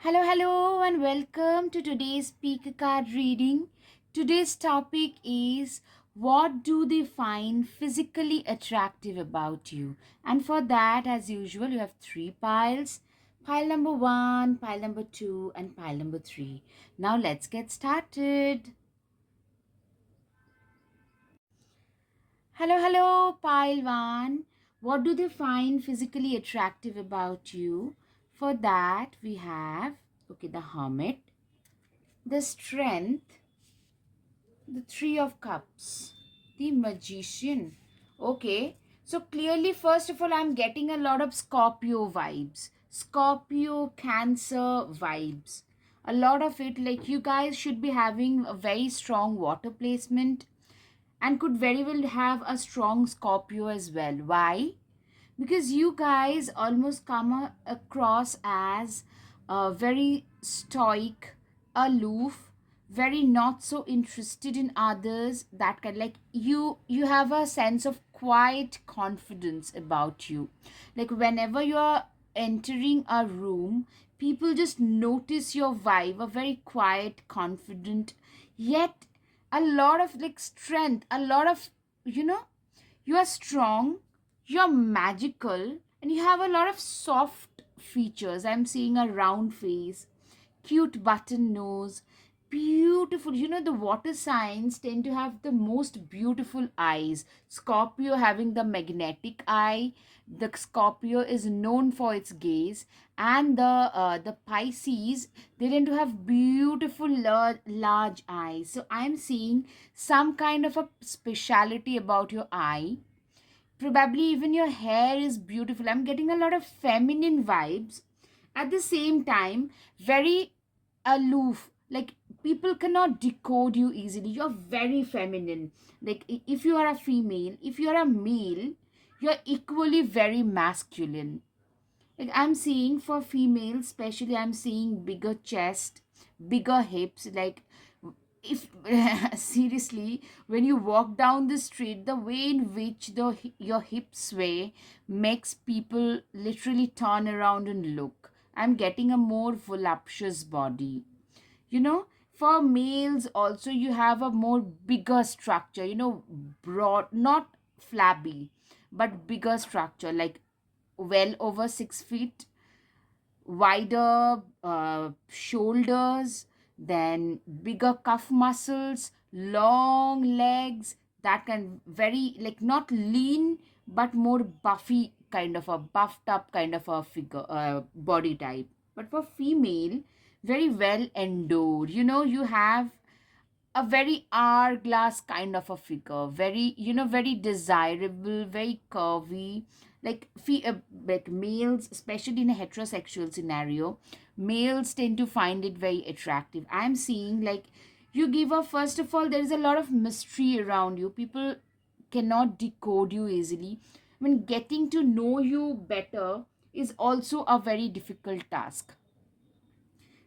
Hello, hello, and welcome to today's speaker card reading. Today's topic is what do they find physically attractive about you? And for that, as usual, you have three piles pile number one, pile number two, and pile number three. Now, let's get started. Hello, hello, pile one. What do they find physically attractive about you? For that, we have the hermit, the strength, the three of cups, the magician. Okay, so clearly, first of all, I'm getting a lot of Scorpio vibes, Scorpio Cancer vibes. A lot of it, like you guys should be having a very strong water placement and could very well have a strong Scorpio as well. Why? Because you guys almost come across as very stoic, aloof, very not so interested in others. That kind, like you have a sense of quiet confidence about you. Like whenever you are entering a room, people just notice your vibe, a very quiet, confident, yet a lot of like strength, a lot of you know you are strong, you're magical, and you have a lot of soft features. I'm seeing a round face, cute button nose, beautiful. The water signs tend to have the most beautiful eyes. Scorpio having the magnetic eye. The Scorpio is known for its gaze, and the Pisces, they tend to have beautiful large eyes. So I'm seeing some kind of a speciality about your eye. Probably even your hair is beautiful. I'm getting a lot of feminine vibes. At the same time, very aloof. Like people cannot decode you easily. You're very feminine. Like if you are a female, if you're a male, you're equally very masculine. Like I'm seeing for females, especially, I'm seeing bigger chest, bigger hips. Like if seriously, when you walk down the street, the way in which your hips sway makes people literally turn around and look. I'm getting a more voluptuous body. For males also, you have a more bigger structure, broad, not flabby, but bigger structure, like well over 6 feet, wider shoulders, then bigger cuff muscles, long legs, that kind, very like not lean but more buffy, kind of a buffed up kind of a figure, body type. But for female, very well endowed. You have a very hourglass kind of a figure, very, very desirable, very curvy. Like males, especially in a heterosexual scenario, males tend to find it very attractive. I'm seeing, like, you give up. First of all, there is a lot of mystery around you. People cannot decode you easily. I mean, getting to know you better is also a very difficult task.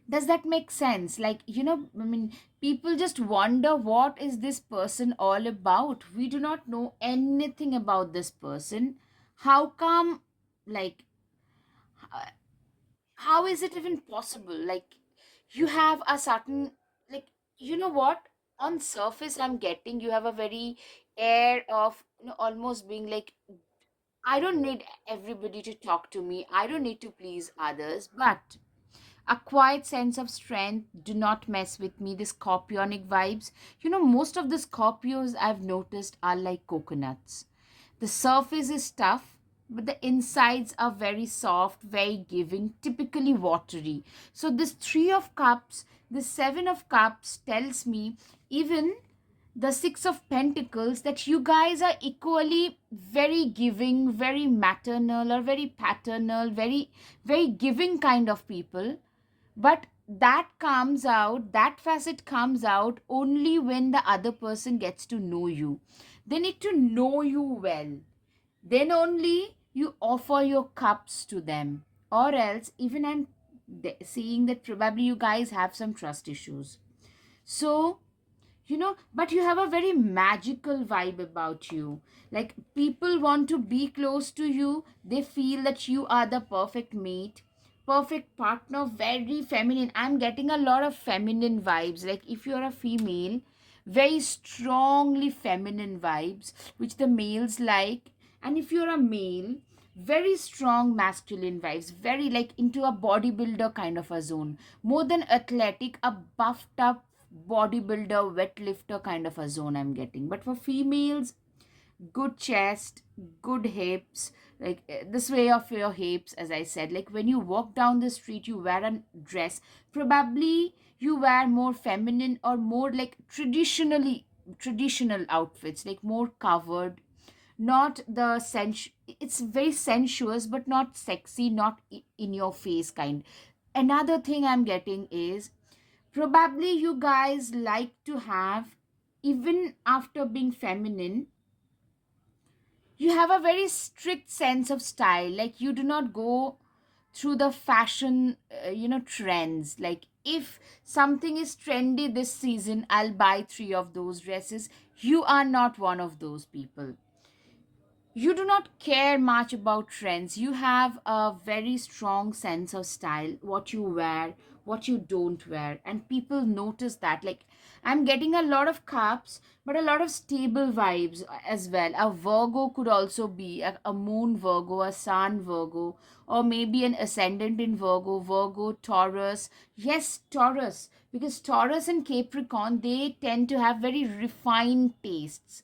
Does that make sense? Like, I mean, people just wonder, what is this person all about? We do not know anything about this person. How come? Like, uh, how is it even possible? Like, you have a certain, like, you know what, on surface I'm getting you have a very air of, almost being like, I don't need everybody to talk to me, I don't need to please others, but a quiet sense of strength. Do not mess with me. The scorpionic vibes. Most of the Scorpios I've noticed are like coconuts. The surface is tough, but the insides are very soft, very giving, typically watery. So, this Three of Cups, the Seven of Cups tells me, even the Six of Pentacles, that you guys are equally very giving, very maternal, or very paternal, very, very giving kind of people. But that facet comes out only when the other person gets to know you. They need to know you well. Then only you offer your cups to them. Or else, even I'm seeing that probably you guys have some trust issues. So, but you have a very magical vibe about you. Like, people want to be close to you, they feel that you are the perfect mate. perfect partner, very feminine. I'm getting a lot of feminine vibes. Like if you're a female, very strongly feminine vibes, which the males like. And if you're a male, very strong masculine vibes, very like into a bodybuilder kind of a zone. More than athletic, a buffed up bodybuilder, weightlifter kind of a zone I'm getting. But for females, good chest, good hips, like this way of your hips, as I said, like when you walk down the street, you wear a dress, probably you wear more feminine or more like traditional outfits, like more covered, not the it's very sensuous but not sexy, not in your face kind. Another thing I'm getting is probably you guys like to have, even after being feminine, you have a very strict sense of style. Like you do not go through the fashion trends. Like if something is trendy this season, I'll buy 3 of those dresses. You are not one of those people. You do not care much about trends. You have a very strong sense of style, what you wear, what you don't wear, and people notice that. Like I'm getting a lot of cups, but a lot of stable vibes as well. A Virgo could also be a moon Virgo, a sun Virgo, or maybe an ascendant in Virgo, Virgo, Taurus. Yes, Taurus, because Taurus and Capricorn, they tend to have very refined tastes.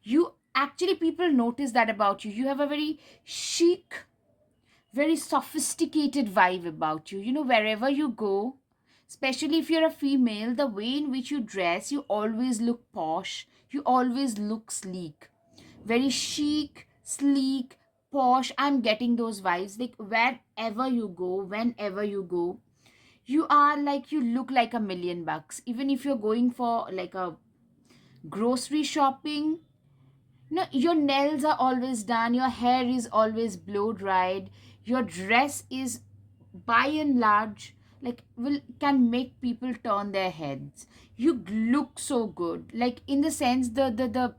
You actually, people notice that about you. You have a very chic, very sophisticated vibe about you. Wherever you go, especially if you're a female, the way in which you dress, you always look posh, you always look sleek, very chic, sleek, posh. I'm getting those vibes. Like wherever you go, whenever you go, you are like, you look like $1 million. Even if you're going for like a grocery shopping, no, your nails are always done, your hair is always blow dried, your dress is by and large like will can make people turn their heads. You look so good, like in the sense the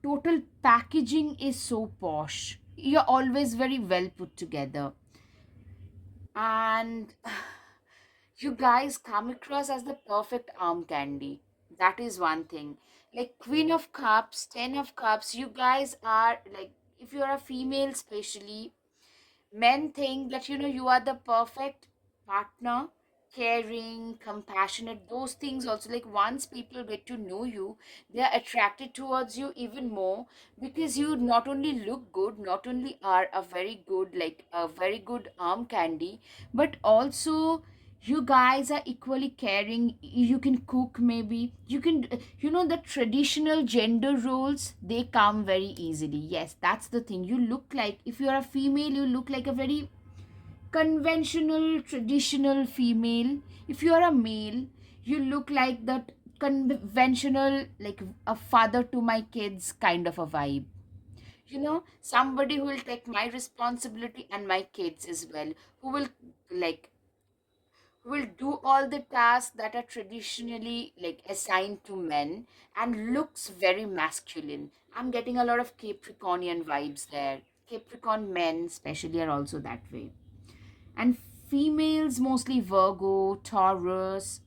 total packaging is so posh. You're always very well put together. And you guys come across as the perfect arm candy. That is one thing. Like Queen of Cups, Ten of Cups, you guys are like, if you're a female, especially, men think that you are the perfect partner, caring, compassionate, those things also. Like once people get to know you, they are attracted towards you even more, because you not only look good, not only are a very good, like a very good arm candy, but also you guys are equally caring. You can cook, maybe you can, the traditional gender roles, they come very easily. Yes, that's the thing. You look like, if you're a female, you look like a very conventional traditional female. If you're a male, you look like that conventional, like a father to my kids kind of a vibe. Somebody who will take my responsibility and my kids as well, who will like will do all the tasks that are traditionally like assigned to men, and looks very masculine. I'm getting a lot of Capricornian vibes there. Capricorn men especially are also that way. And females mostly Virgo, Taurus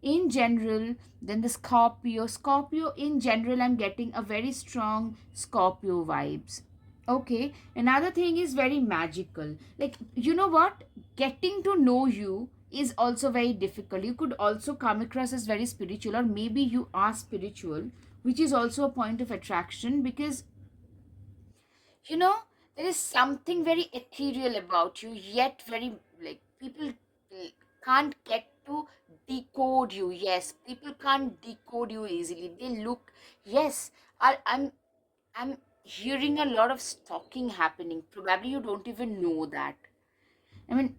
in general. Then the Scorpio in general, I'm getting a very strong Scorpio vibes. Okay, another thing is very magical. Like, you know what? Getting to know you is also very difficult. You could also come across as very spiritual, or maybe you are spiritual, which is also a point of attraction, because you know there is something very ethereal about you, yet very like people can't get to decode you. Yes, people can't decode you easily. They look, yes, I'm hearing a lot of stalking happening. Probably you don't even know that. I mean,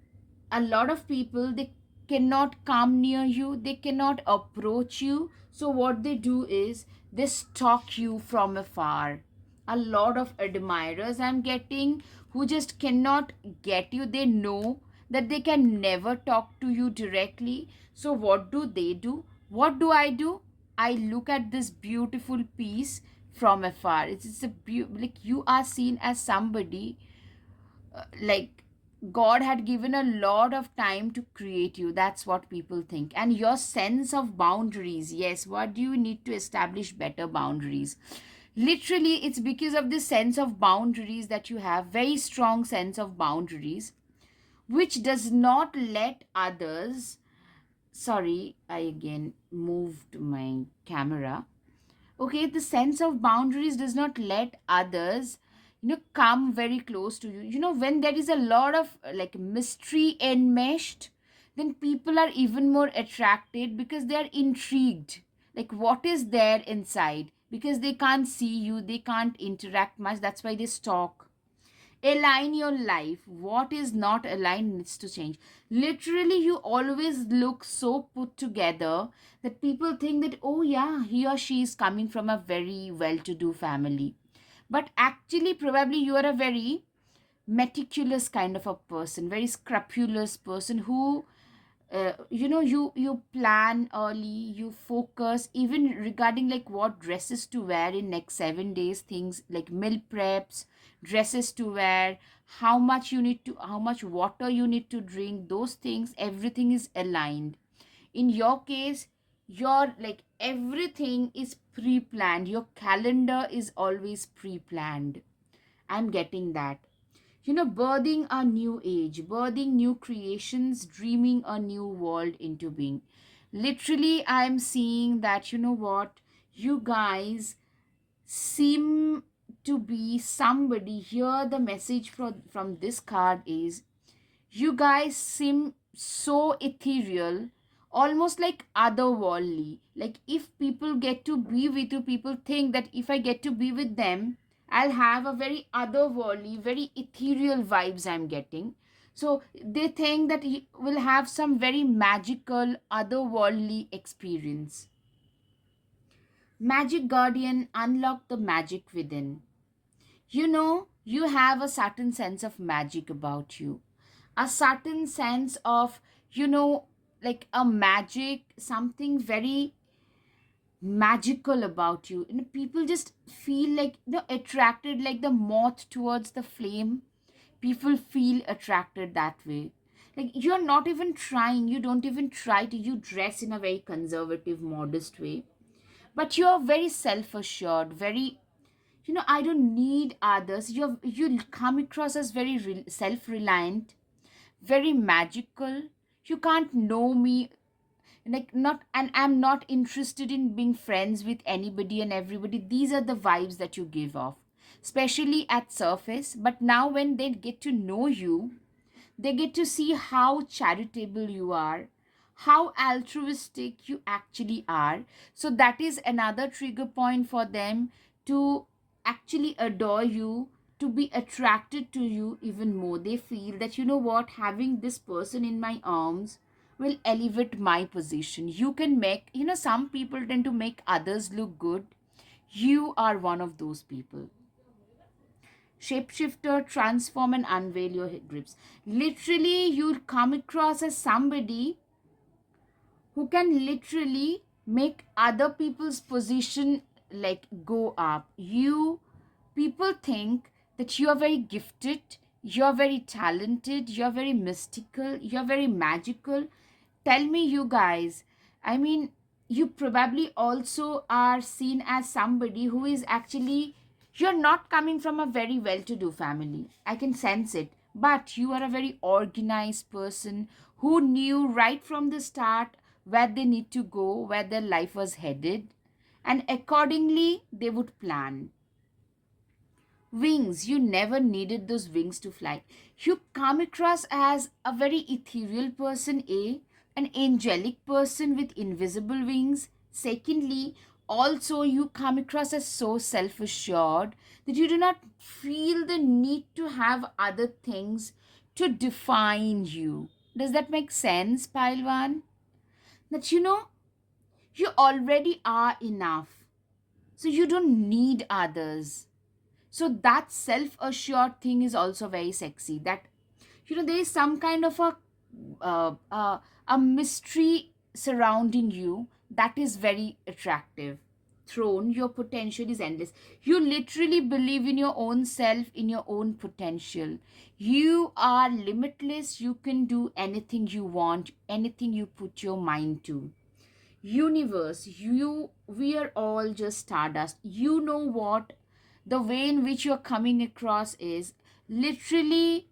a lot of people, they cannot come near you, they cannot approach you. So what they do is they stalk you from afar. A lot of admirers I'm getting, who just cannot get you. They know that they can never talk to you directly. So what do they do? What do I do? I look at this beautiful piece from afar. It's a like you are seen as somebody like God had given a lot of time to create you. That's what people think. And your sense of boundaries. Yes, what do you need to establish better boundaries? Literally, it's because of this sense of boundaries that you have, very strong sense of boundaries, which does not let others. Sorry, I again moved my camera. Okay, the sense of boundaries does not let others, come very close to you. When there is a lot of like mystery enmeshed, then people are even more attracted because they are intrigued, like what is there inside, because they can't see you, they can't interact much, that's why they stalk. Align your life. What is not aligned needs to change. Literally, you always look so put together that people think that, oh yeah, he or she is coming from a very well to do family. But actually, probably you are a very meticulous kind of a person, very scrupulous person who, you plan early, you focus even regarding like what dresses to wear in next 7 days, things like meal preps, dresses to wear, how much water you need to drink, those things, everything is aligned. In your case, your like everything is pre-planned, your calendar is always pre-planned. I'm getting that. Birthing a new age, birthing new creations, dreaming a new world into being. Literally, I'm seeing that, what, you guys seem to be somebody. Here, the message from this card is, you guys seem so ethereal, almost like otherworldly. Like, if people get to be with you, people think that if I get to be with them, I'll have a very otherworldly, very ethereal vibes I'm getting. So they think that you will have some very magical, otherworldly experience. Magic Guardian, unlock the magic within. You have a certain sense of magic about you, a certain sense of, like a magic, something very magical about you. People just feel like, attracted like the moth towards the flame. People feel attracted that way. Like, you're not even trying, you don't even try to, you dress in a very conservative, modest way, but you're very self assured, very, I don't need others. You come across as very self reliant, very magical. You can't know me, like, not, and I'm not interested in being friends with anybody and everybody. These are the vibes that you give off, especially at surface. But now when they get to know you, they get to see how charitable you are, how altruistic you actually are. So that is another trigger point for them to actually adore you, to be attracted to you even more. They feel that, what, having this person in my arms will elevate my position. You can make, some people tend to make others look good. You are one of those people. Shapeshifter, transform and unveil your grips. Literally, you'll come across as somebody who can literally make other people's position like go up. People think that you are very gifted, you're very talented, you're very mystical, you're very magical. Tell me, you guys, I mean, you probably also are seen as somebody who is actually, you're not coming from a very well to do family. I can sense it. But you are a very organized person who knew right from the start where they need to go, where their life was headed, and accordingly, they would plan. Wings, you never needed those wings to fly. You come across as a very ethereal person, an angelic person with invisible wings. Secondly, also you come across as so self assured that you do not feel the need to have other things to define you. Does that make sense, Pailwan? That, you already are enough, so you don't need others. So that self assured thing is also very sexy. That, there is some kind of a mystery surrounding you that is very attractive. throne, your potential is endless. You literally believe in your own self, in your own potential. You are limitless. You can do anything you want, anything you put your mind to. Universe, we are all just stardust. You know what? The way in which you're coming across is literally,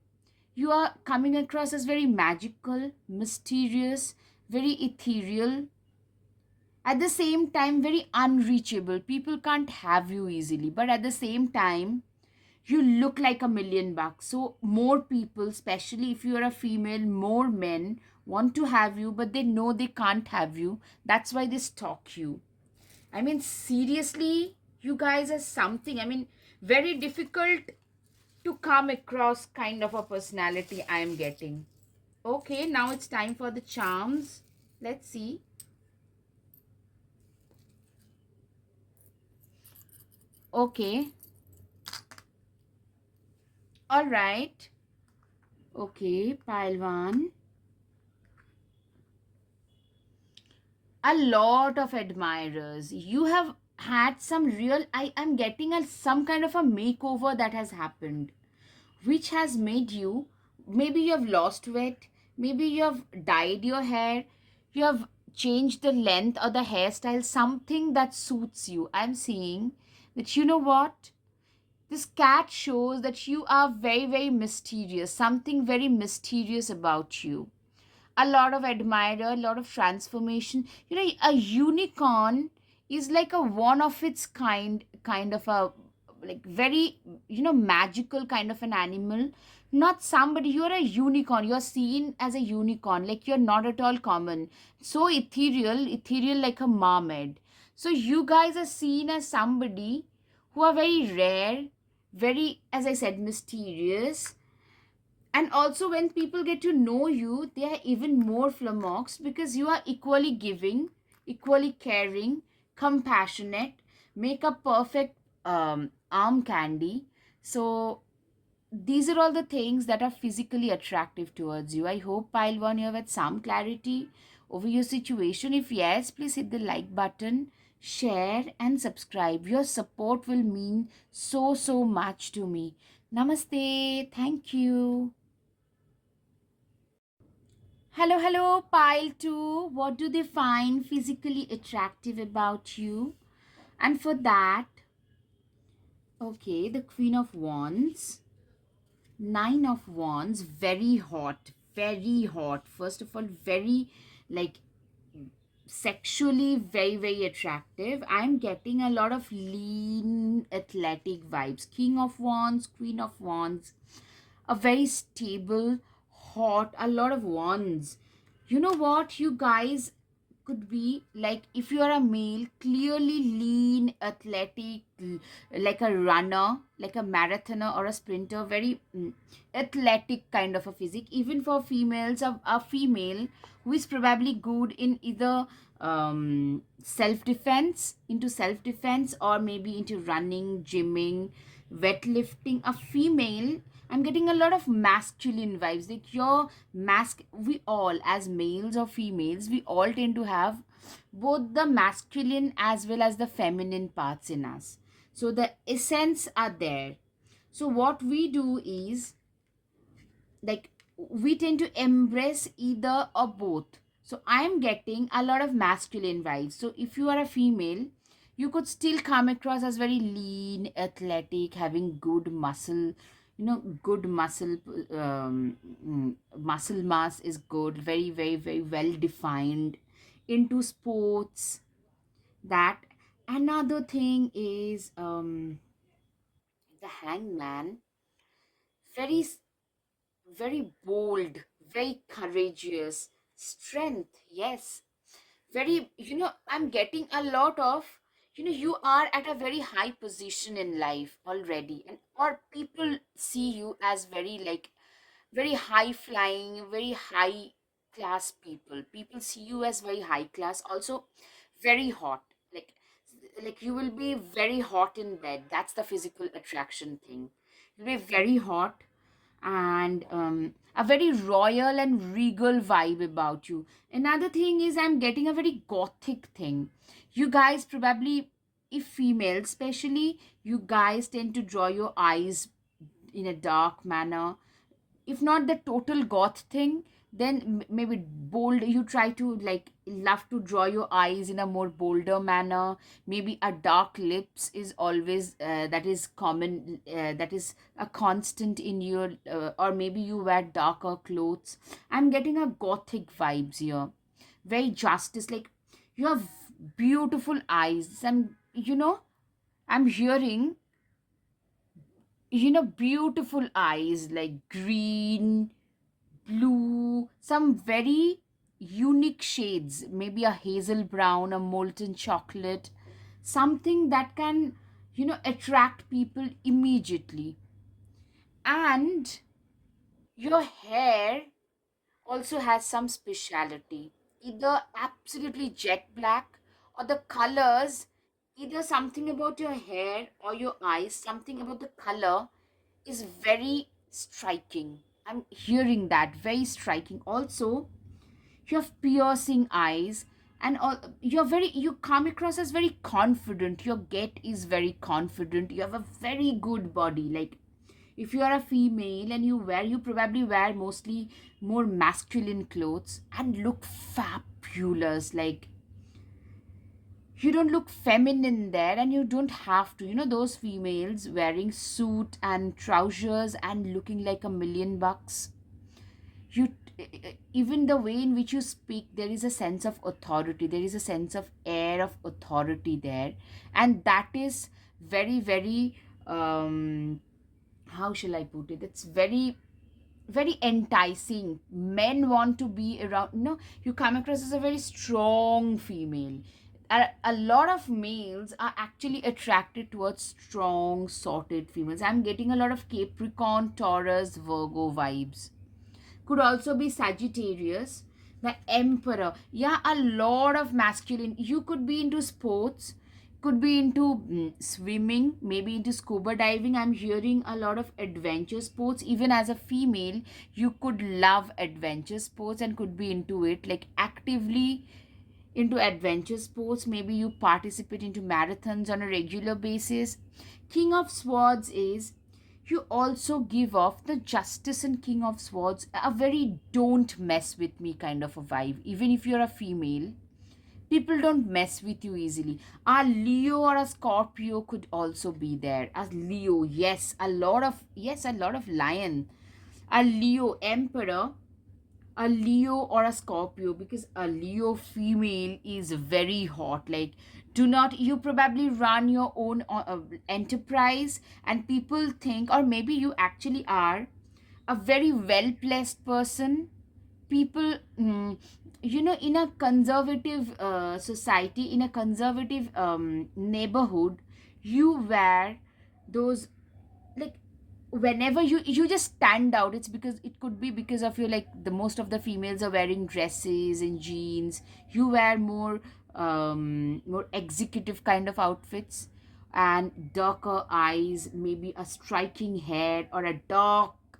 you are coming across as very magical, mysterious, very ethereal, at the same time very unreachable. People can't have you easily, but at the same time you look like $1 million. So more people, especially if you are a female, more men want to have you, but they know they can't have you. That's why they stalk you. I mean, seriously, you guys are something. I mean, very difficult to come across kind of a personality I am getting. Okay, now it's time for the charms. Let's see. Okay, all right. Okay, pile one. A lot of admirers. You have had some real. I'm getting some kind of a makeover that has happened, which has made you. Maybe you have lost weight. Maybe you have dyed your hair. You have changed the length or the hairstyle. Something that suits you. I'm seeing that you know what. This cat shows that you are very, very mysterious. Something very mysterious about you. A lot of admirer, a lot of transformation. You know, a unicorn is like a one of its kind of a, like, very, magical kind of an animal. Not somebody, you're a unicorn. You're seen as a unicorn, like you're not at all common. So ethereal like a mermaid. So you guys are seen as somebody who are very rare, very, as I said, mysterious. And also, when people get to know you, they are even more flummoxed because you are equally giving, equally caring, compassionate, make a perfect arm candy. So these are all the things that are physically attractive towards you. I hope, pile one, you have had some clarity over your situation. If yes, please hit the like button, share, and subscribe. Your support will mean so, so much to me. Namaste. Thank you. Hello, hello, pile two. What do they find physically attractive about you? And for that, okay, the Queen of Wands, Nine of Wands, very hot, very hot. First of all, very, like, sexually very, very attractive. I'm getting a lot of lean, athletic vibes. King of Wands, Queen of Wands, a very stable, hot, a lot of wands. You know what, you guys could be like, if you are a male, clearly lean, athletic, like a runner, like a marathoner or a sprinter, very athletic kind of a physique. Even for females, a female who is probably good in either self-defense, into self-defense, or maybe into running, gymming, weightlifting. A female, I'm getting a lot of masculine vibes. Like your we all, as males or females, we all tend to have both the masculine as well as the feminine parts in us. So the essence are there. So what we do is, like, we tend to embrace either or both. So I'm getting a lot of masculine vibes. So if you are a female, you could still come across as very lean, athletic, having good muscle, good muscle, muscle mass is good, very, very, very well defined, into sports. That. Another thing is the hangman, very, very bold, very courageous, strength, yes. Very, I'm getting a lot of, you are at a very high position in life already, and or people see you as very, like, very high flying, very high class people. People see you as very high class, also very hot. Like you will be very hot in bed. That's the physical attraction thing. You'll be very hot, and a very royal and regal vibe about you. Another thing is, I'm getting a very gothic thing. You guys probably, if females, especially you guys, tend to draw your eyes in a dark manner, if not the total goth thing, then maybe bold, you try to like love to draw your eyes in a more bolder manner. Maybe a dark lips is always that is common, that is a constant in your or maybe you wear darker clothes. I'm getting a gothic vibes here, very justice, like you have beautiful eyes, and I'm hearing, beautiful eyes like green, blue, some very unique shades, maybe a hazel brown, a molten chocolate, something that can, attract people immediately. And your hair also has some speciality, either absolutely jet black, or the colors, either something about your hair or your eyes, something about the color is very striking. I'm hearing that, very striking. Also, you have piercing eyes, and all, you come across as very confident. Your get is very confident. You have a very good body. Like if you are a female and you probably wear mostly more masculine clothes and look fabulous. Like you don't look feminine there, and you don't have to, those females wearing suit and trousers and looking like $1 million. You, even the way in which you speak, there is a sense of authority, there is a sense of air of authority there, and that is very, very, how shall I put it, it's very, very enticing. Men want to be around, you come across as a very strong female. A lot of males are actually attracted towards strong sorted females. I'm getting a lot of Capricorn, Taurus, Virgo vibes. Could also be Sagittarius, the Emperor. Yeah, a lot of masculine. You could be into sports, could be into swimming, maybe into scuba diving. I'm hearing a lot of adventure sports. Even as a female, you could love adventure sports and could be into it, like actively into adventure sports. Maybe you participate into marathons on a regular basis. King of Swords is, you also give off the Justice and King of Swords, a very don't mess with me kind of a vibe. Even if you're a female, people don't mess with you easily. A Leo or a Scorpio could also be there. A Leo, yes, a lot of lion. A Leo Emperor, a Leo or a Scorpio, because a Leo female is very hot. Like, do not, you probably run your own enterprise, and people think, or maybe you actually are a very well placed person. People, in a conservative society, in a conservative neighborhood, you wear those, like, whenever you just stand out. It's because it could be because of your, like, the most of the females are wearing dresses and jeans. You wear more executive kind of outfits, and darker eyes, maybe a striking hair or a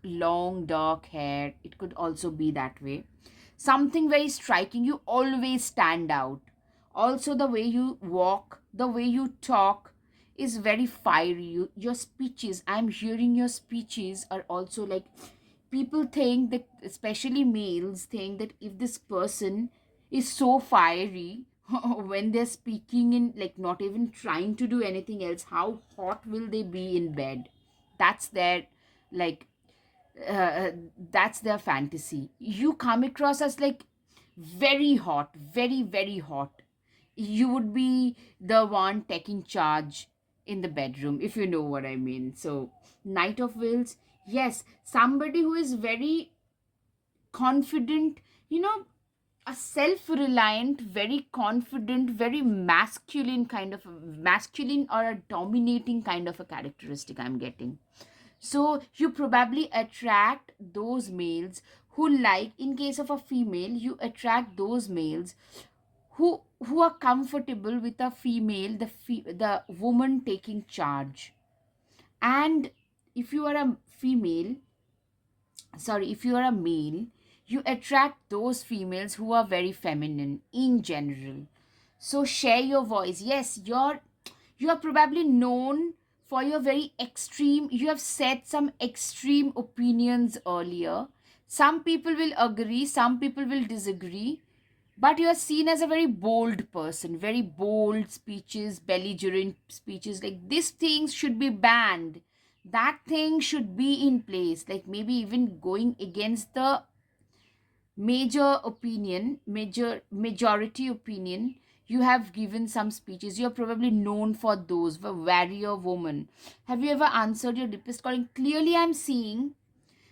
long dark hair. It could also be that way, something very striking. You always stand out. Also, the way you walk, the way you talk is very fiery. Your speeches, I'm hearing your speeches are also like, people think that, especially males think that if this person is so fiery when they're speaking, in like not even trying to do anything else, how hot will they be in bed? That's their, like, that's their fantasy. You come across as like very hot, very, very hot. You would be the one taking charge in the bedroom, if you know what I mean. So, Knight of Wheels, yes, somebody who is very confident, a self reliant, very confident, very masculine kind of masculine, or a dominating kind of a characteristic I'm getting. So you probably attract those males who, like, in case of a female, you attract those males who are comfortable with a female, the woman taking charge. And if you are a female, sorry, if you are a male, you attract those females who are very feminine in general. So share your voice. Yes, You are probably known for your very extreme, you have said some extreme opinions earlier. Some people will agree, some people will disagree, but you are seen as a very bold person, very bold speeches, belligerent speeches. Like, these things should be banned, that thing should be in place, like maybe even going against the majority opinion. You have given some speeches, you're probably known for those, for warrior woman. Have you ever answered your deepest calling? Clearly I'm seeing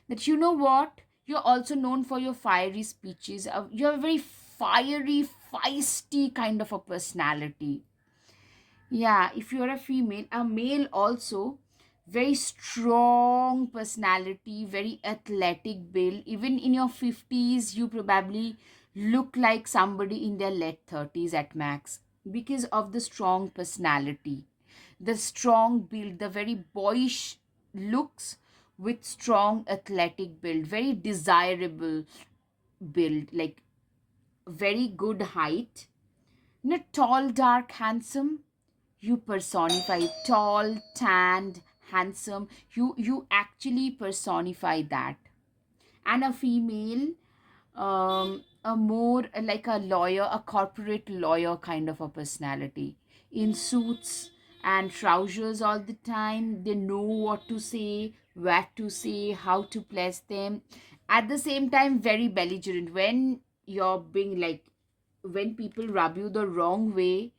that, you know what, you're also known for your fiery speeches. You're a very fiery, feisty kind of a personality. Yeah, if you're a female, a male also, very strong personality, very athletic build. Even in your 50s, you probably look like somebody in their late 30s at max, because of the strong personality, the strong build, the very boyish looks with strong athletic build, very desirable build, like very good height. Not tall, dark, handsome, you personify tall, tanned, handsome. You actually personify that. And a female, a more like a lawyer, a corporate lawyer kind of a personality, in suits and trousers all the time. They know what to say, where to say, how to place them. At the same time, very belligerent when you're being like, when people rub you the wrong way.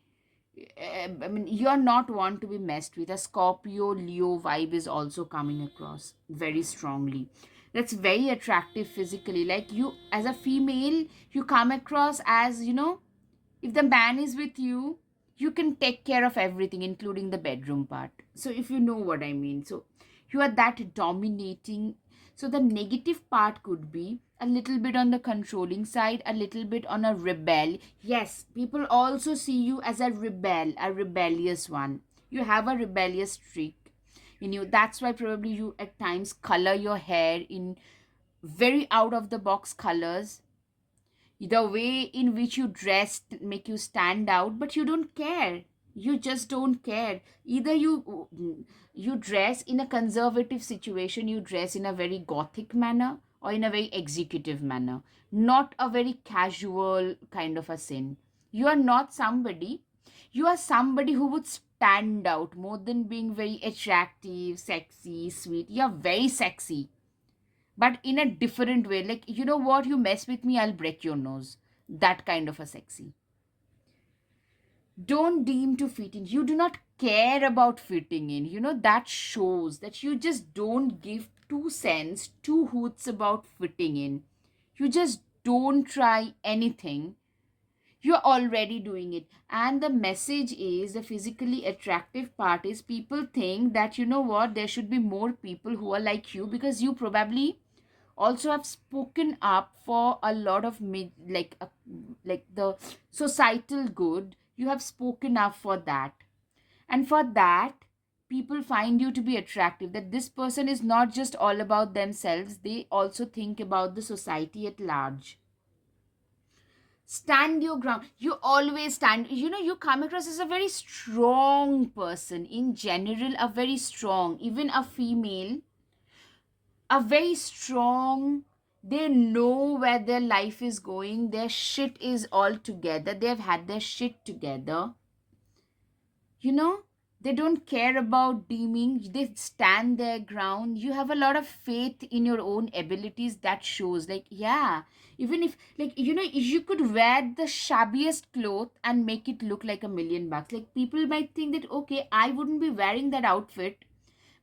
I mean, you're not one to be messed with. A Scorpio Leo vibe is also coming across very strongly. That's very attractive physically. Like, you, as a female, you come across as, if the man is with you, you can take care of everything, including the bedroom part. So, if you know what I mean. So, you are that dominating. So, the negative part could be a little bit on the controlling side, a little bit on a rebel. Yes, people also see you as a rebel, a rebellious one. You have a rebellious streak in you. That's why probably you at times color your hair in very out of the box colors. The way in which you dress make you stand out, but you don't care. You just don't care. Either you dress in a conservative situation, you dress in a very gothic manner, or in a very executive manner, not a very casual kind of a sin. You are not somebody, you are somebody who would stand out more than being very attractive, sexy, sweet. You're very sexy, but in a different way. Like, you know what, you mess with me, I'll break your nose. That kind of a sexy. Don't deem to fit in. You do not care about fitting in. That shows that you just don't give 2 cents, two hoots about fitting in. You just don't try anything. You're already doing it. And the message is, the physically attractive part is, people think that, you know what, there should be more people who are like you, because you probably also have spoken up for a lot of like the societal good. You have spoken up for that, and for that, people find you to be attractive, that this person is not just all about themselves, they also think about the society at large. Stand your ground. You always stand. You come across as a very strong person in general, a very strong, even a female, a very strong. They know where their life is going, their shit is all together, they've had their shit together. you know they don't care about deeming, they stand their ground. You have a lot of faith in your own abilities, that shows. Like, yeah, even if, like, you could wear the shabbiest cloth and make it look like $1 million. Like, people might think that, okay, I wouldn't be wearing that outfit,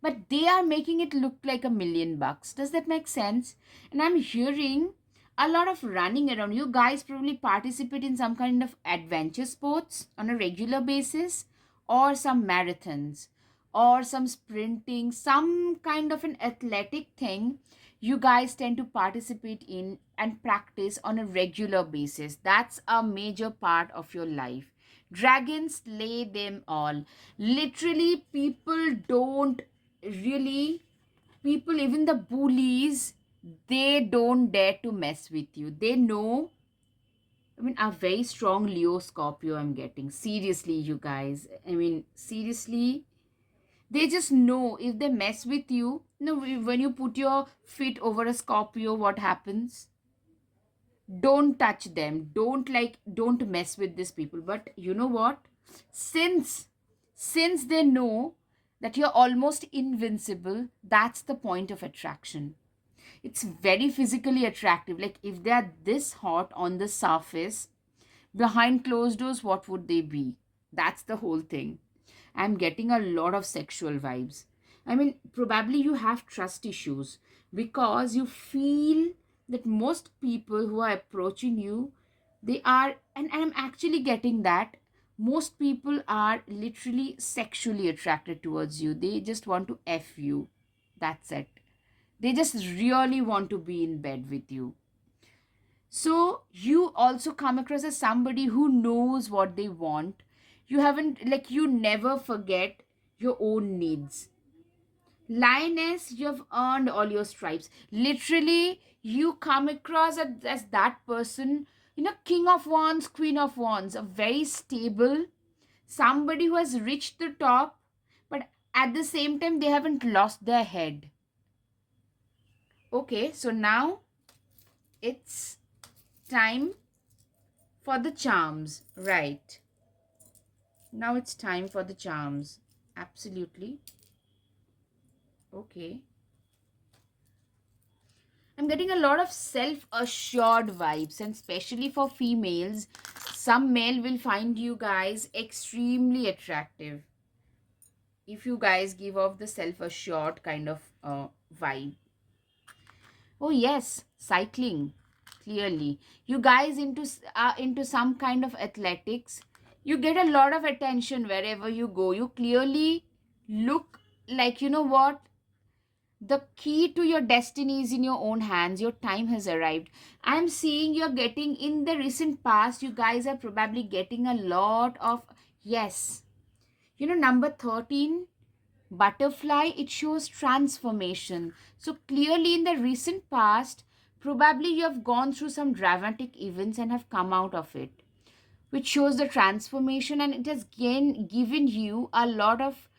but they are making it look like $1 million. Does that make sense? And I'm hearing a lot of running around. You guys probably participate in some kind of adventure sports on a regular basis, or some marathons, or some sprinting, some kind of an athletic thing. You guys tend to participate in and practice on a regular basis. That's a major part of your life. Dragons slay them all. Literally, people don't really, people, even the bullies, they don't dare to mess with you. They know I mean, a very strong Leo Scorpio I'm getting. Seriously, you guys. I mean, seriously, they just know if they mess with you. When you put your feet over a Scorpio, what happens? Don't touch them. Don't mess with these people. But you know what? Since since they know that you're almost invincible, that's the point of attraction. It's very physically attractive. Like if they are this hot on the surface, behind closed doors, what would they be? That's the whole thing. I'm getting a lot of sexual vibes. I mean, probably you have trust issues because you feel that most people who are approaching you, they are, and I'm actually getting that most people are literally sexually attracted towards you. They just want to F you. That's it. They just really want to be in bed with you. So you also come across as somebody who knows what they want. You haven't, like, you never forget your own needs. Lioness, you have earned all your stripes. Literally, you come across as that person, king of wands, queen of wands, a very stable, somebody who has reached the top, but at the same time, they haven't lost their head. Okay, so now it's time for the charms, right? Now it's time for the charms. Absolutely. Okay. I'm getting a lot of self assured vibes, and especially for females, some male will find you guys extremely attractive if you guys give off the self assured kind of vibe. Oh, yes, cycling. Clearly, you guys into some kind of athletics. You get a lot of attention wherever you go. You clearly look like, you know what, the key to your destiny is in your own hands. Your time has arrived. I'm seeing you're getting, in the recent past, you guys are probably getting a lot of, yes, number 13, butterfly, it shows transformation. So clearly in the recent past, probably you have gone through some dramatic events and have come out of it, which shows the transformation, and it has given you a lot of,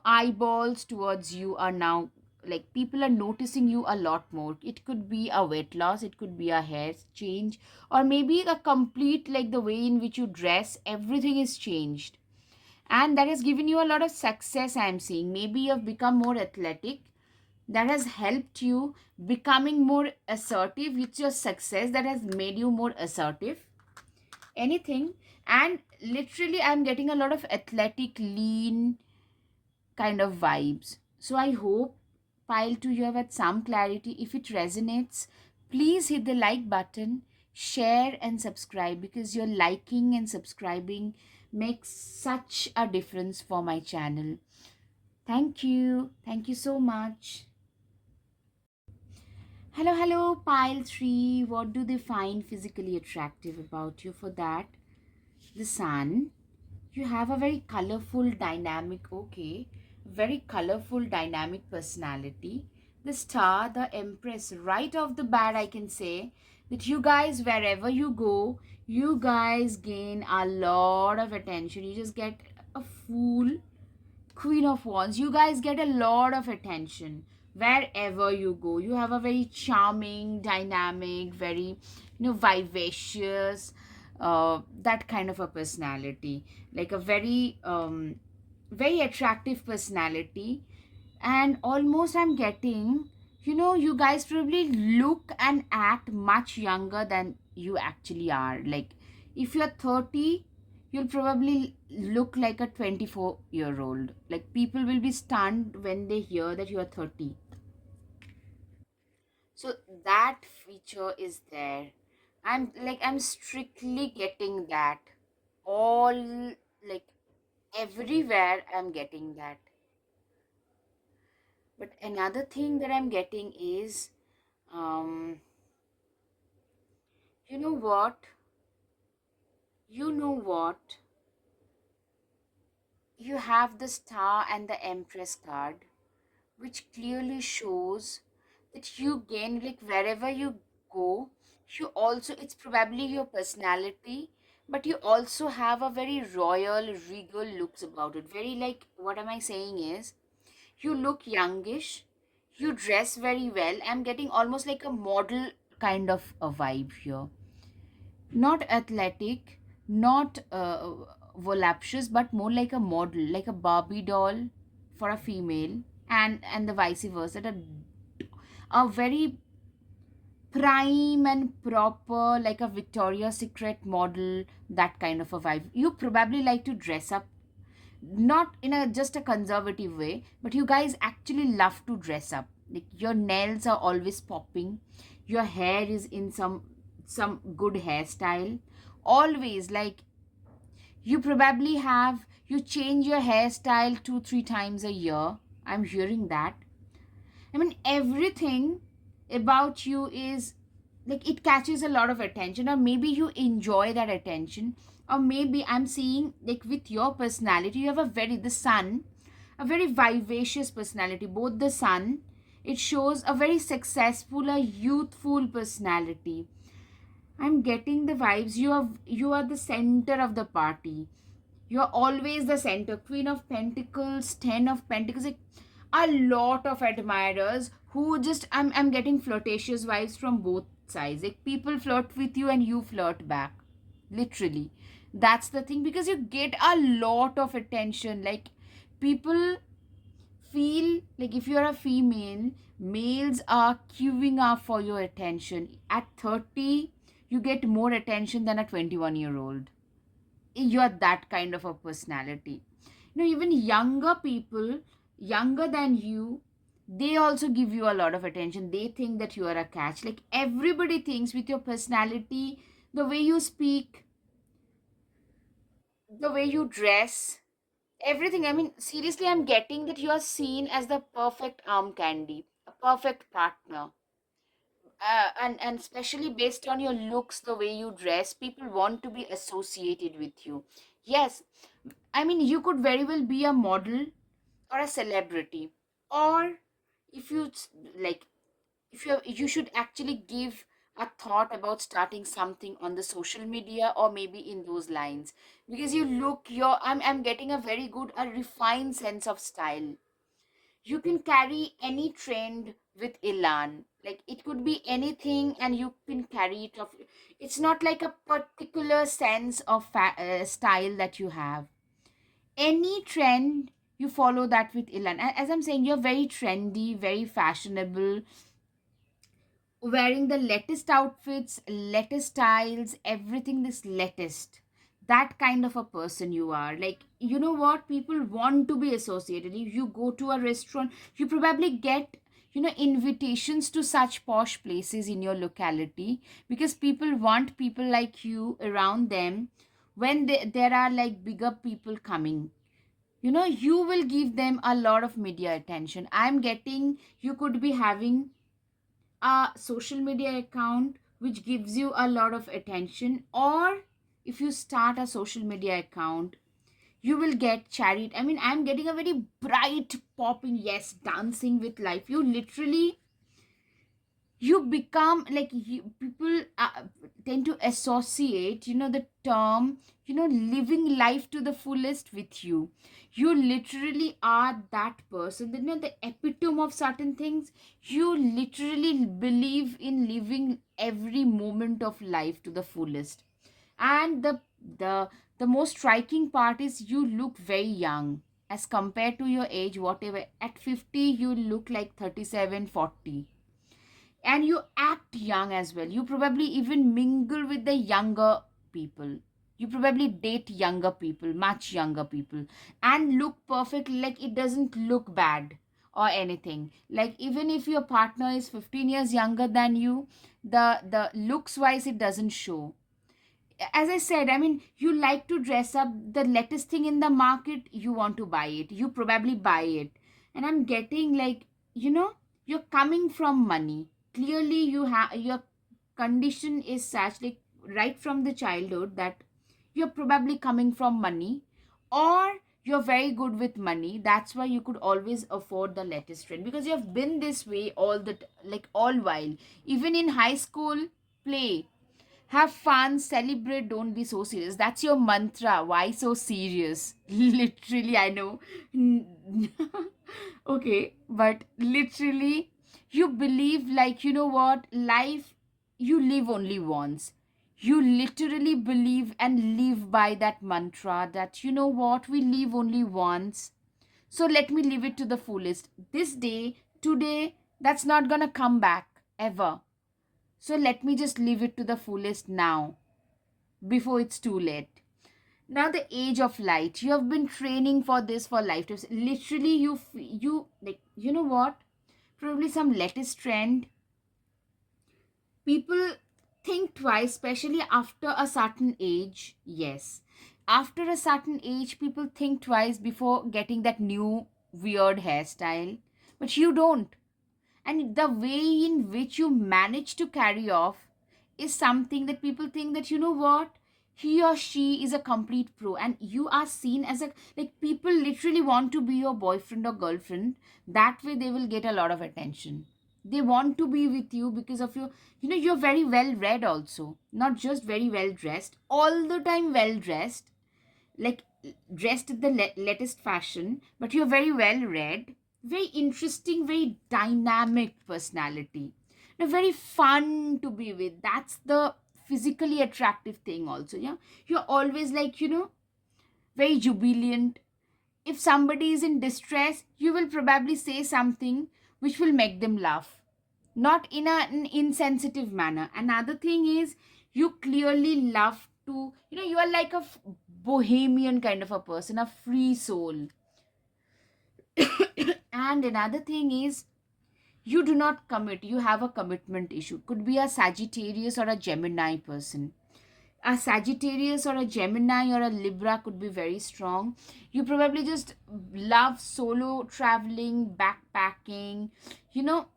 eyeballs towards you are now, like, people are noticing you a lot more. It could be a weight loss, it could be a hair change, or maybe a complete, like, the way in which you dress, everything is changed, and that has given you a lot of success. I'm seeing maybe you've become more athletic. That has helped you becoming more assertive. It's your success that has made you more assertive. Anything. And literally, I'm getting a lot of athletic, lean kind of vibes. So I hope, pile 2, you have had some clarity. If it resonates, please hit the like button, share and subscribe, because your liking and subscribing makes such a difference for my channel. Thank you. Thank you so much. Hello, hello, pile 3. What do they find physically attractive about you? For that, the sun. You have a very colorful, dynamic, okay, very colorful, dynamic personality. The star, the empress, right off the bat, I can say that you guys, wherever you go, you guys gain a lot of attention. You just get a fool, queen of wands. You guys get a lot of attention wherever you go. You have a very charming, dynamic, very, vivacious, that kind of a personality, like a very very attractive personality. And almost I'm getting, you guys probably look and act much younger than you actually are. Like if you're 30, you'll probably look like a 24-year-old. Like people will be stunned when they hear that you're 30. So that feature is there. I'm strictly getting that. All, like, everywhere I'm getting that. But another thing that I'm getting is, um you know what? You know what? You have the star and the empress card, which clearly shows that you gain, like, wherever you go, You also, it's probably your personality, but you also have a very royal, regal looks about it. Very, like, what am I saying is, you look youngish, you dress very well. I'm getting almost like a model kind of a vibe here. Not athletic, not voluptuous, but more like a model, like a Barbie doll for a female, and the vice versa. That a very prime and proper, like a Victoria's Secret model, that kind of a vibe. You probably like to dress up, not in a just a conservative way, but you guys actually love to dress up. Like your nails are always popping, your hair is in some good hairstyle. Always, like, you probably have, you change your hairstyle 2 3 times a year. I'm hearing that. I mean, everything about you is like, it catches a lot of attention, or maybe you enjoy that attention, or maybe I'm seeing, like, with your personality, you have a very, the sun, a very vivacious personality. Both the sun, it shows a very successful, a youthful personality. I'm getting the vibes. You are the center of the party. You're always the center. Queen of Pentacles, Ten of Pentacles. Like, a lot of admirers who just, I'm getting flirtatious vibes from both sides. Like, people flirt with you and you flirt back. Literally. That's the thing, because you get a lot of attention. Like, people feel like, if you're a female, males are queuing up for your attention. At 30, you get more attention than a 21-year-old. You're that kind of a personality. Even younger people, younger than you, they also give you a lot of attention. They think that you are a catch. Like, everybody thinks, with your personality, the way you speak, the way you dress, everything. I mean, seriously, I'm getting that you are seen as the perfect arm candy, a perfect partner. And especially based on your looks, the way you dress, people want to be associated with you. Yes, I mean, you could very well be a model or a celebrity, or if you like, if you should actually give a thought about starting something on the social media, or maybe in those lines, because you look your, I'm getting a very good, a refined sense of style. You can carry any trend with elan. Like, it could be anything and you can carry it off. It's not like a particular sense of style that you have. Any trend, you follow that with elan. As I'm saying, you're very trendy, very fashionable, wearing the latest outfits, latest styles, everything this latest. That kind of a person you are. Like, you know what? People want to be associated. If you go to a restaurant, you probably get, invitations to such posh places in your locality, because people want people like you around them. When there are like bigger people coming, you will give them a lot of media attention. I'm getting, you could be having a social media account which gives you a lot of attention, or if you start a social media account, you will get charity. I mean, I'm getting a very bright popping, yes, dancing with life. You literally, you become like, people tend to associate, the term, living life to the fullest with you. You literally are that person, the epitome of certain things. You literally believe in living every moment of life to the fullest. And the the most striking part is, you look very young as compared to your age. Whatever, at 50 you look like 37, 40, and you act young as well. You probably even mingle with the younger people. You probably date younger people, much younger people, and look perfect. Like, it doesn't look bad or anything. Like, even if your partner is 15 years younger than you, the looks wise, it doesn't show. As I said, I mean, you like to dress up. The latest thing in the market, you want to buy it. You probably buy it. And I'm getting like, you're coming from money. Clearly, you have, your condition is such, like, right from the childhood, that you're probably coming from money, or you're very good with money. That's why you could always afford the latest trend, because you have been this way all the like all while. Even in high school, play, have fun, celebrate, don't be so serious. That's your mantra. Why so serious? Literally, I know. Okay, but literally, you believe, like, you know what? Life, you live only once. You literally believe and live by that mantra that, you know what? We live only once. So let me live it to the fullest. This day, today, that's not gonna come back ever. So let me just live it to the fullest now before it's too late. Now the age of light. You have been training for this for lifetimes. Literally, you like, you know what? Probably some latest trend. People think twice, especially after a certain age. Yes, after a certain age, people think twice before getting that new weird hairstyle. But you don't, and the way in which you manage to carry off is something that people think that, you know what, he or she is a complete pro, and you are seen as a, like, people literally want to be your boyfriend or girlfriend. That way they will get a lot of attention. They want to be with you because of your, you know, you're very well read also, not just very well dressed, all the time well dressed, like dressed in the latest fashion, but you're very well read, very interesting, very dynamic personality. Now, very fun to be with. That's the physically attractive thing, also. Yeah, you're always like, you know, very jubilant. If somebody is in distress, you will probably say something which will make them laugh, not in an insensitive manner. Another thing is, you clearly love to, you know, you are like a bohemian kind of a person, a free soul. And another thing is, you do not commit. You have a commitment issue. Could be a Sagittarius or a Gemini person. A Sagittarius or a Gemini or a Libra could be very strong. You probably just love solo traveling, backpacking, you know,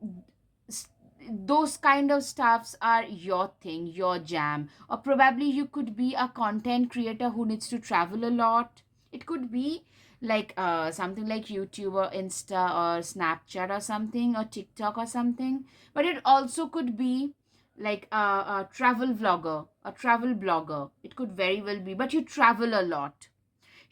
s- those kind of stuffs are your thing, your jam. Or probably you could be a content creator who needs to travel a lot. It could be like something like YouTube or Insta or Snapchat or something, or TikTok or something. But it also could be like a travel vlogger, a travel blogger. It could very well be, but you travel a lot.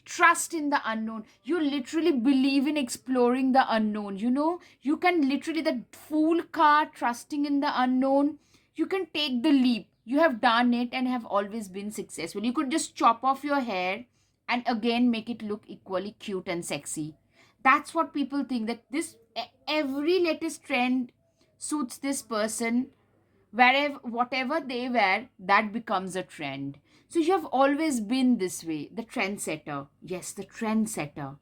Trust in the unknown. You literally believe in exploring the unknown. You know, you can literally, that fool car, trusting in the unknown. You can take the leap. You have done it and have always been successful. You could just chop off your hair and again make it look equally cute and sexy. That's what people think, that this every latest trend suits this person. Wherever, whatever they wear, that becomes a trend. So you have always been this way, the trendsetter. Yes, the trendsetter.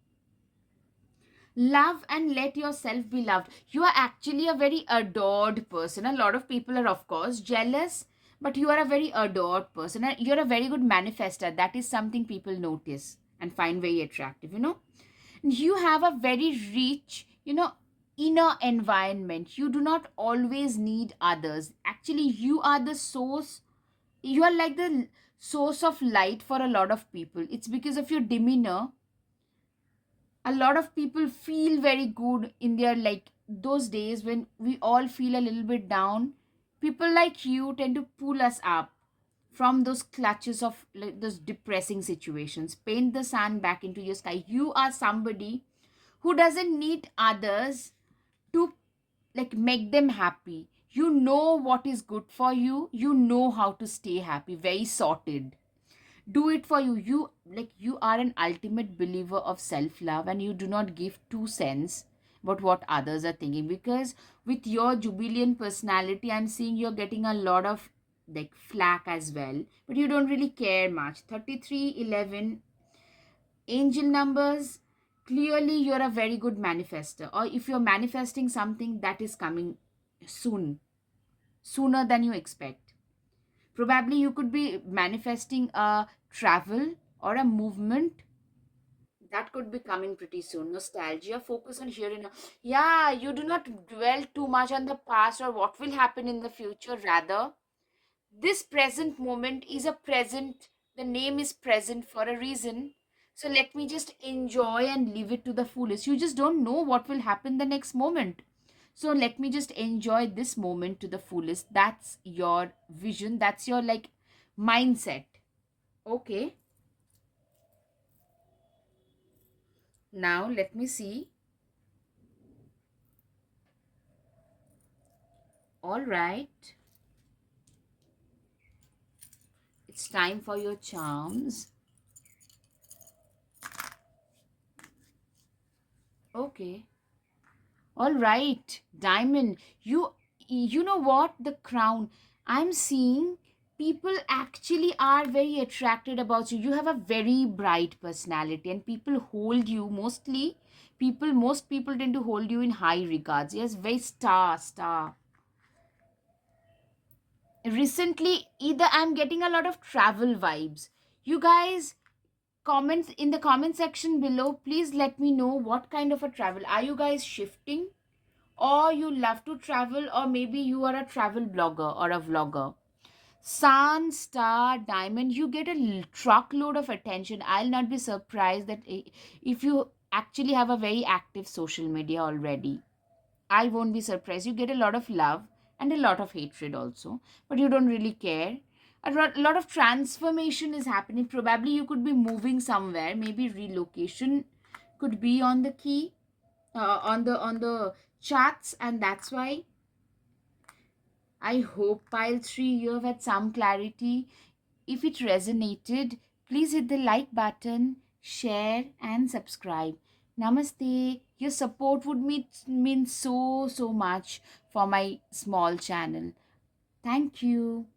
Love and let yourself be loved. You are actually a very adored person. A lot of people are, of course, jealous, but you are a very adored person. And you're a very good manifester. That is something people notice and find very attractive, you know. You have a very rich, you know, inner environment. You do not always need others. Actually, you are the source. You are like the source of light for a lot of people. It's because of your demeanor. A lot of people feel very good in their, like, those days when we all feel a little bit down. People like you tend to pull us up from those clutches of, like, those depressing situations. Paint the sun back into your sky. You are somebody who doesn't need others to, like, make them happy. You know what is good for you. You know how to stay happy. Very sorted. Do it for you. You, like, you are an ultimate believer of self love, and you do not give 2 cents about what others are thinking, because with your jubilant personality, I'm seeing you're getting a lot of, like, flack as well, but you don't really care much. 3311 angel numbers. Clearly you're a very good manifester, or if you're manifesting something, that is coming soon, sooner than you expect. Probably you could be manifesting a travel or a movement that could be coming pretty soon. Nostalgia, focus on here and now. Yeah, you do not dwell too much on the past or what will happen in the future. Rather, this present moment is a present. The name is present for a reason. So let me just enjoy and live it to the fullest. You just don't know what will happen the next moment. So let me just enjoy this moment to the fullest. That's your vision, that's your like mindset. Okay, now let me see. All right, it's time for your charms. Okay. All right, Diamond. You know what? The crown. I'm seeing people actually are very attracted about you. You have a very bright personality, and people hold you mostly. Most people tend to hold you in high regards. Yes, very star. Recently, either I'm getting a lot of travel vibes. You guys comments in the comment section below. Please let me know what kind of a travel are you guys shifting, or you love to travel, or maybe you are a travel blogger or a vlogger. Sun, star, diamond, you get a truckload of attention. I'll not be surprised that if you actually have a very active social media already. I won't be surprised. You get a lot of love and a lot of hatred also, but you don't really care. Lot of transformation is happening. Probably you could be moving somewhere. Maybe relocation could be on the key, on the charts, and that's why I hope pile 3 you have had some clarity. If it resonated, please hit the like button, share and subscribe. Namaste. Your support would mean so much for my small channel. Thank you.